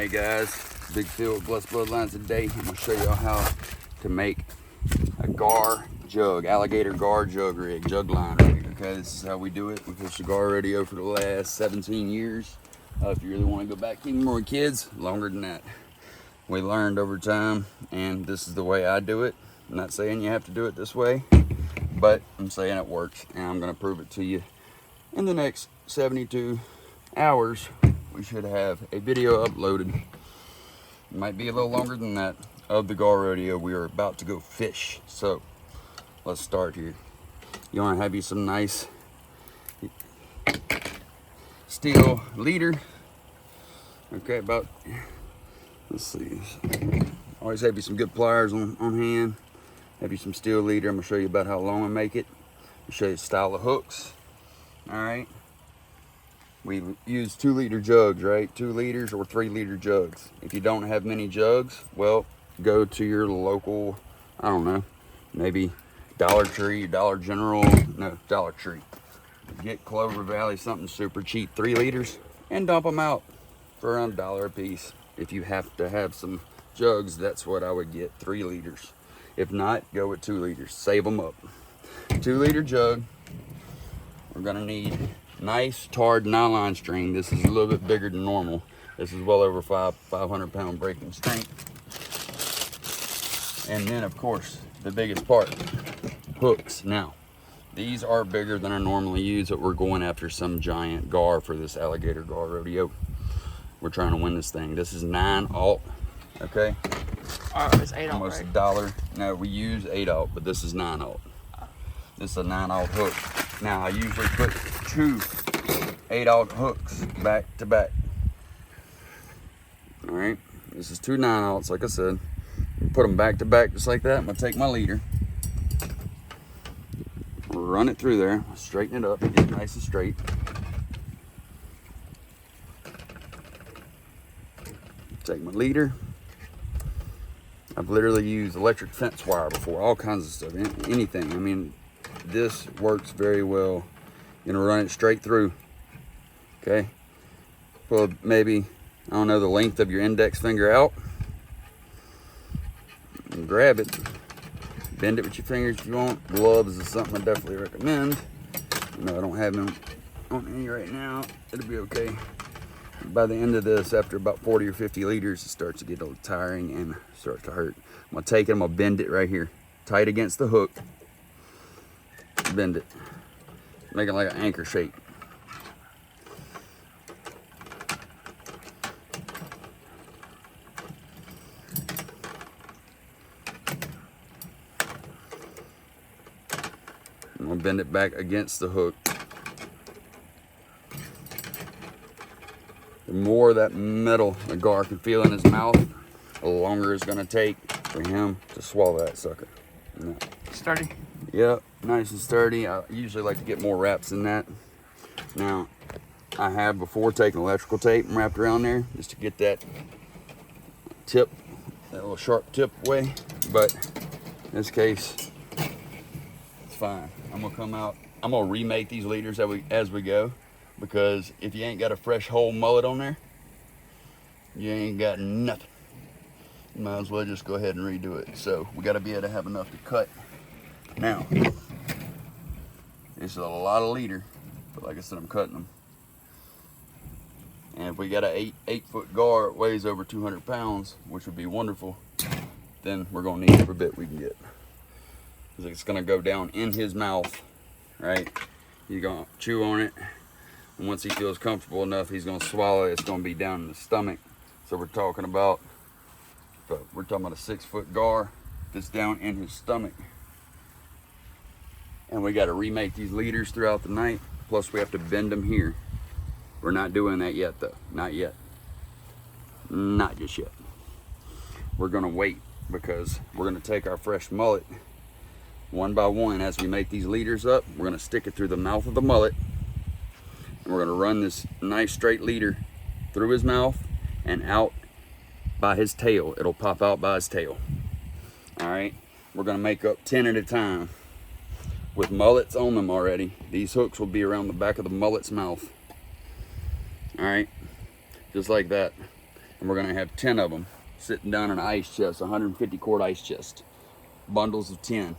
Hey guys, Big Phil with Blessed Bloodlines. Today I'm going to show y'all how to make a gar jug, alligator gar jug rig, jug line rig. Okay, this is how we do it. We fished the gar rodeo for the last 17 years. If you really want to go back even more kids, longer than that. We learned over time, and this is the way I do it. I'm not saying you have to do it this way, but I'm saying it works, and I'm going to prove it to you. In the next 72 hours, we should have a video uploaded. It might be a little longer than that, of the gar rodeo. We are about to go fish. So let's start here. You want to have you some nice steel leader. Okay, let's see. Always have you some good pliers on hand. Have you some steel leader. I'm gonna show you about how long I make it. I'll show you the style of hooks. All right. We use 2-liter jugs, right? 2 liters or 3-liter jugs. If you don't have many jugs, well, go to your local, I don't know, maybe Dollar Tree, Dollar General, no, Dollar Tree. Get Clover Valley, something super cheap, 3 liters, and dump them out for around $1 a piece. If you have to have some jugs, that's what I would get, 3 liters. If not, go with 2 liters, save them up. 2-liter jug. We're gonna need nice tarred nylon string. This is a little bit bigger than normal. This is well over 500 pound breaking strength. And then of course, the biggest part, hooks. Now, these are bigger than I normally use, but we're going after some giant gar for this alligator gar rodeo. We're trying to win this thing. This is 9/0, okay? It's 8/0, almost right? $1. No, we use 8/0, but this is 9/0. This is a 9/0 hook. Now, I usually put 2 8/0 hooks back to back. All right, this is 2 9/0s, like I said. Put them back to back just like that. I'm gonna take my leader, run it through there, straighten it up, get it nice and straight. Take my leader. I've literally used electric fence wire before, all kinds of stuff, anything. I mean, this works very well. You're gonna run it straight through, okay? Pull maybe, I don't know, the length of your index finger out, and grab it. Bend it with your fingers if you want. Gloves is something I definitely recommend. No, I don't have them on me right now. It'll be okay. By the end of this, after about 40 or 50 liters, it starts to get a little tiring and starts to hurt. I'm gonna take it, I'm gonna bend it right here, tight against the hook. Bend it, make it like an anchor shape. I'm gonna bend it back against the hook. The more that metal the gar can feel in his mouth, the longer it's gonna take for him to swallow that sucker. No. Sturdy. Yep, nice and sturdy. I usually like to get more wraps than that. Now, I have before taken electrical tape and wrapped around there just to get that tip, that little sharp tip away. But in this case, it's fine. I'm gonna come out, I'm gonna remake these leaders as we go, because if you ain't got a fresh whole mullet on there, you ain't got nothing. You might as well just go ahead and redo it. So we gotta be able to have enough to cut. Now, this is a lot of leader, but like I said, I'm cutting them. And if we got a 8-foot gar, it weighs over 200 pounds, which would be wonderful, then we're gonna need every bit we can get. Because it's gonna go down in his mouth, right? You're gonna chew on it, and once he feels comfortable enough, he's gonna swallow it. It's gonna be down in the stomach. So we're talking about a 6-foot gar that's down in his stomach. And we got to remake these leaders throughout the night. Plus we have to bend them here. We're not doing that yet though, not yet. Not just yet. We're gonna wait, because we're gonna take our fresh mullet one by one as we make these leaders up. We're gonna stick it through the mouth of the mullet, and we're gonna run this nice straight leader through his mouth and out by his tail. It'll pop out by his tail. All right, we're gonna make up 10 at a time with mullets on them already. These hooks will be around the back of the mullet's mouth. All right, just like that. and we're gonna have 10 of them sitting down in an ice chest, 150 quart ice chest, bundles of 10.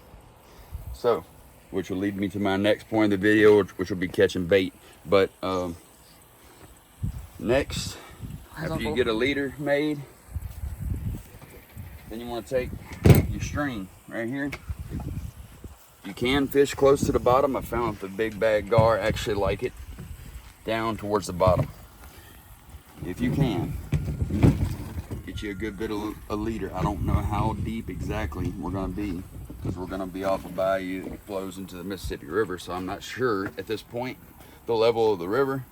So, which will lead me to my next point of the video, which will be catching bait. But next, after you get a leader made, then you want to take your string right here. You can fish close to the bottom. I found the big bag gar actually like it down towards the bottom. If you can, get you a good bit of a leader. I don't know how deep exactly we're going to be, because we're going to be off a bayou that flows into the Mississippi River, so I'm not sure at this point the level of the river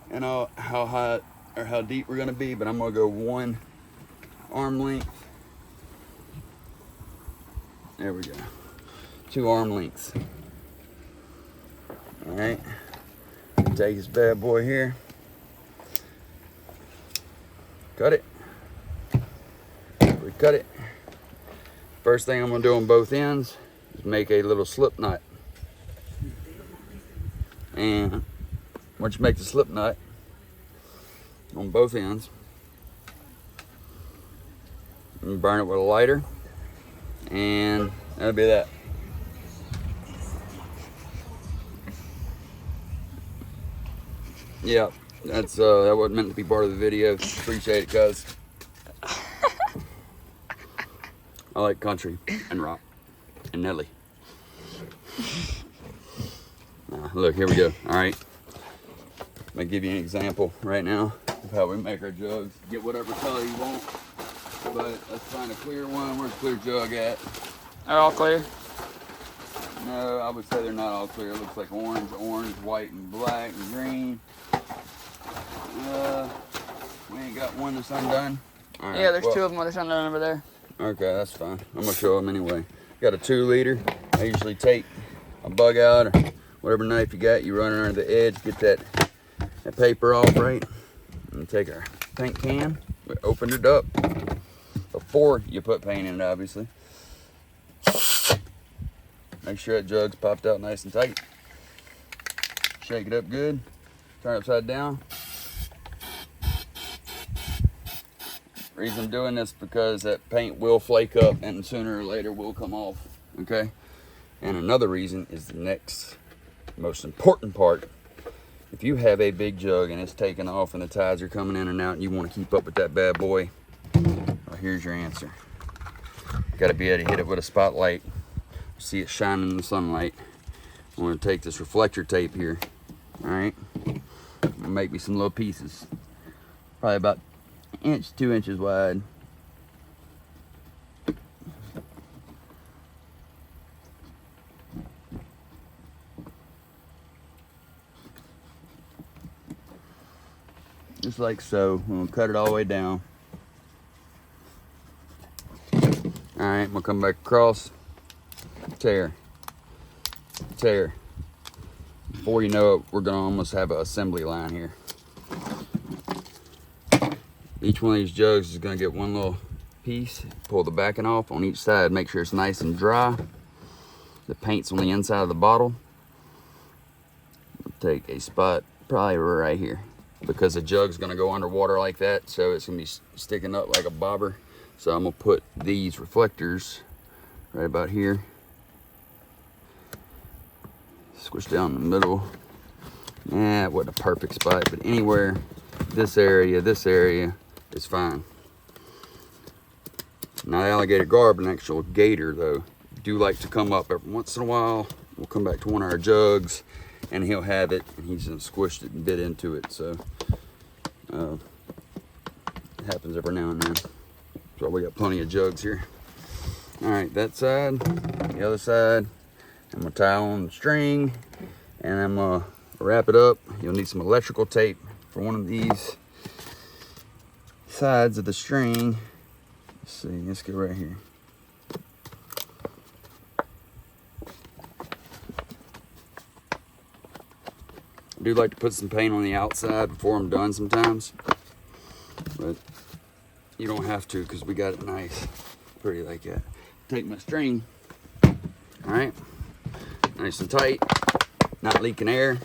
and how high or how deep we're going to be, but I'm going to go 1 arm length. There we go. 2 arm lengths. All right. Take this bad boy here. Cut it. We cut it. First thing I'm going to do on both ends is make a little slip knot. And once you make the slip knot on both ends, you burn it with a lighter, and that'll be that. Yeah, that's that wasn't meant to be part of the video. Appreciate it, cuz. I like country and rock and Nelly. Look, here we go. All right, I'm gonna give you an example right now of how we make our jugs. Get whatever color you want, but let's find a clear one. Where's the clear jug at? They're all clear? No, I would say they're not all clear. It looks like orange, white, and black, and green. We ain't got one that's undone. All right, yeah, there's 2 of them on this undone over there. Okay, that's fine. I'm gonna show them anyway. Got a 2 liter. I usually take a bug out or whatever knife you got. You run it under the edge, get that paper off right, and take our paint can. We opened it up before you put paint in it, obviously. Make sure that jug's popped out nice and tight. Shake it up good. Turn it upside down. Reason I'm doing this because that paint will flake up and sooner or later will come off. Okay. And another reason is the next most important part. If you have a big jug and it's taking off and the tides are coming in and out and you want to keep up with that bad boy, well, here's your answer. Got to be able to hit it with a spotlight. See it shining in the sunlight. I'm going to take this reflector tape here. All right. I'm going to make me some little pieces. Probably about 1 inch, 2 inches wide. Just like so. I'm going to cut it all the way down. Alright, I'm going to come back across. Tear. Tear. Before you know it, we're going to almost have an assembly line here. Each one of these jugs is going to get 1 little piece. Pull the backing off on each side. Make sure it's nice and dry. The paint's on the inside of the bottle. Take a spot probably right here, because the jug's going to go underwater like that, so it's going to be sticking up like a bobber. So I'm going to put these reflectors right about here. Squish down the middle. It wasn't a perfect spot, but anywhere, this area is fine. Not alligator gar, but an actual gator though. Do like to come up every once in a while. We'll come back to one of our jugs and he'll have it, and he's squished it and bit into it. So it happens every now and then. So we got plenty of jugs here. All right, that side, the other side. I'm gonna tie on the string and I'm gonna wrap it up. You'll need some electrical tape for one of these sides of the string. Let's see, let's get right here. I do like to put some paint on the outside before I'm done sometimes, but you don't have to because we got it nice, pretty like that. Take my string, all right, nice and tight, not leaking air.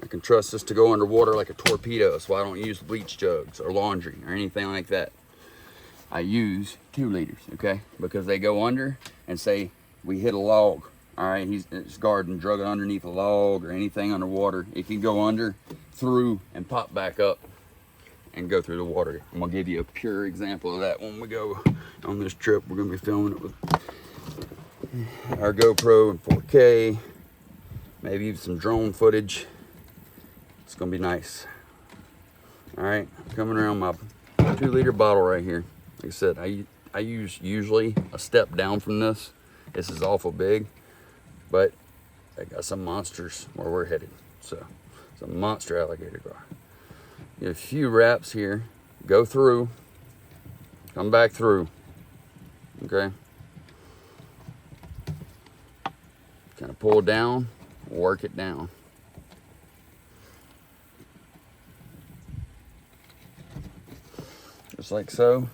I can trust this to go underwater like a torpedo, so I don't use bleach jugs or laundry or anything like that. I use 2 liters, okay? Because they go under and say we hit a log. All right, it's guarding, drug it underneath a log or anything underwater. It can go under, through, and pop back up and go through the water. I'm gonna give you a pure example of that when we go on this trip. We're gonna be filming it with our GoPro in 4K, maybe even some drone footage. It's gonna be nice. All right, coming around my 2-liter bottle right here. Like I said, I use usually a step down from this. This is awful big, but I got some monsters where we're headed. So it's a monster alligator gar. Get a few wraps here, go through, come back through, okay? Kind of pull down, work it down. Just like so.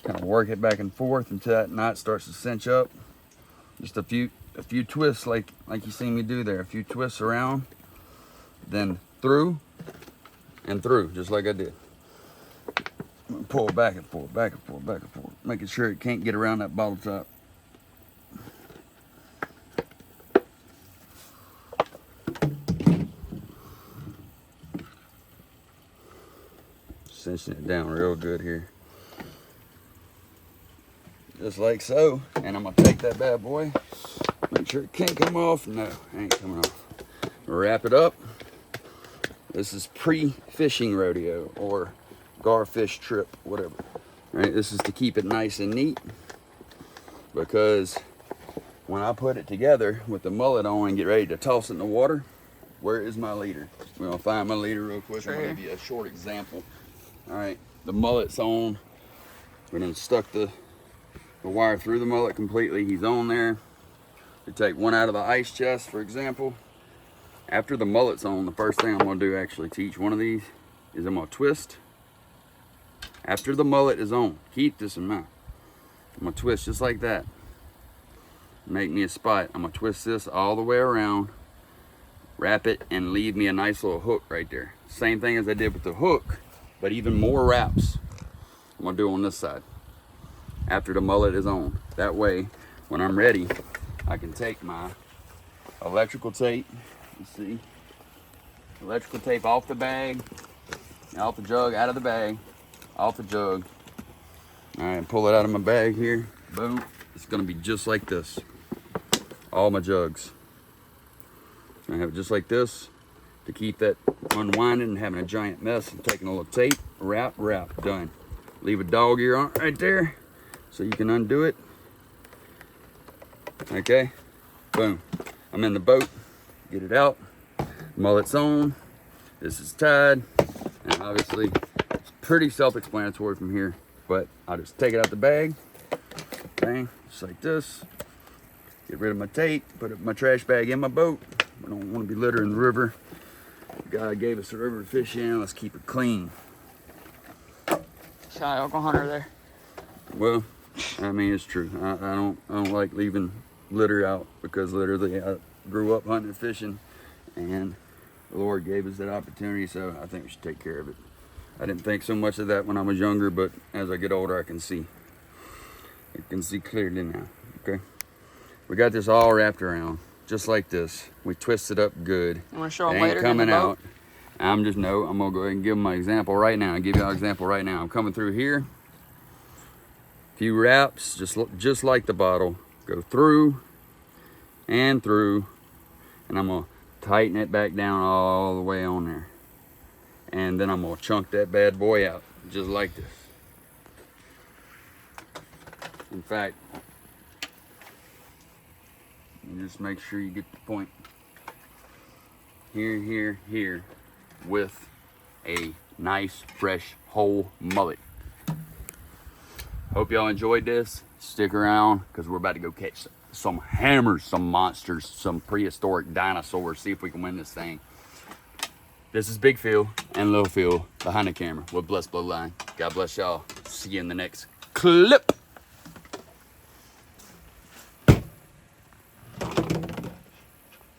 Kind of work it back and forth until that knot starts to cinch up. Just a few twists like you seen me do there. A few twists around, then through and through, just like I did. I'm gonna pull back and forth, back and forth, back and forth, making sure it can't get around that bottle top. Cinching it down real good here. Just like so. And I'm gonna take that bad boy, make sure it can't come off. No, it ain't coming off. Wrap it up. This is pre-fishing rodeo or gar fish trip, whatever. All right, this is to keep it nice and neat, because when I put it together with the mullet on and get ready to toss it in the water, where is my leader? We're gonna find my leader real quick. I'm gonna give you a short example. All right, the mullet's on. We done stuck the wire through the mullet completely. He's on there. We take one out of the ice chest, for example. After the mullet's on, the first thing I'm gonna do actually to each one of these is I'm gonna twist. After the mullet is on, keep this in mind. I'm gonna twist just like that. Make me a spot. I'm gonna twist this all the way around, wrap it, and leave me a nice little hook right there. Same thing as I did with the hook, but even more wraps I'm gonna do on this side after the mullet is on. That way, when I'm ready, I can take my electrical tape. Let's see, electrical tape off the bag, off the jug, out of the bag, off the jug. All right, pull it out of my bag here. Boom. It's gonna be just like this. All my jugs. I have it just like this to keep that unwinding and having a giant mess, and taking a little tape, wrap, done. Leave a dog ear on it right there so you can undo it. Okay, boom. I'm in the boat, get it out. Mullet's on, this is tied, and obviously it's pretty self-explanatory from here, but I'll just take it out the bag, bang, just like this. Get rid of my tape, put my trash bag in my boat. I don't want to be littering the river. God gave us a river to fish in, let's keep it clean. Shy Uncle Hunter there. Well, I mean, it's true. I don't like leaving litter out, because literally I grew up hunting and fishing, and the Lord gave us that opportunity, so I think we should take care of it. I didn't think so much of that when I was younger, but as I get older, I can see. I can see clearly now, okay? We got this all wrapped around, just like this. We twist it up good. You want to show them It later? ain't coming out. I'm gonna go ahead and give them my example right now. I'll give you an example right now. I'm coming through here. Few wraps, just like the bottle. Go through and through, and I'm gonna tighten it back down all the way on there. And then I'm gonna chunk that bad boy out, just like this. In fact, you just make sure you get the point. Here, with a nice, fresh, whole mullet. Hope y'all enjoyed this. Stick around, because we're about to go catch some hammers, some monsters, some prehistoric dinosaurs. See if we can win this thing. This is Big Phil and Little Phil behind the camera with Blessed Bloodline. God bless y'all. See you in the next clip.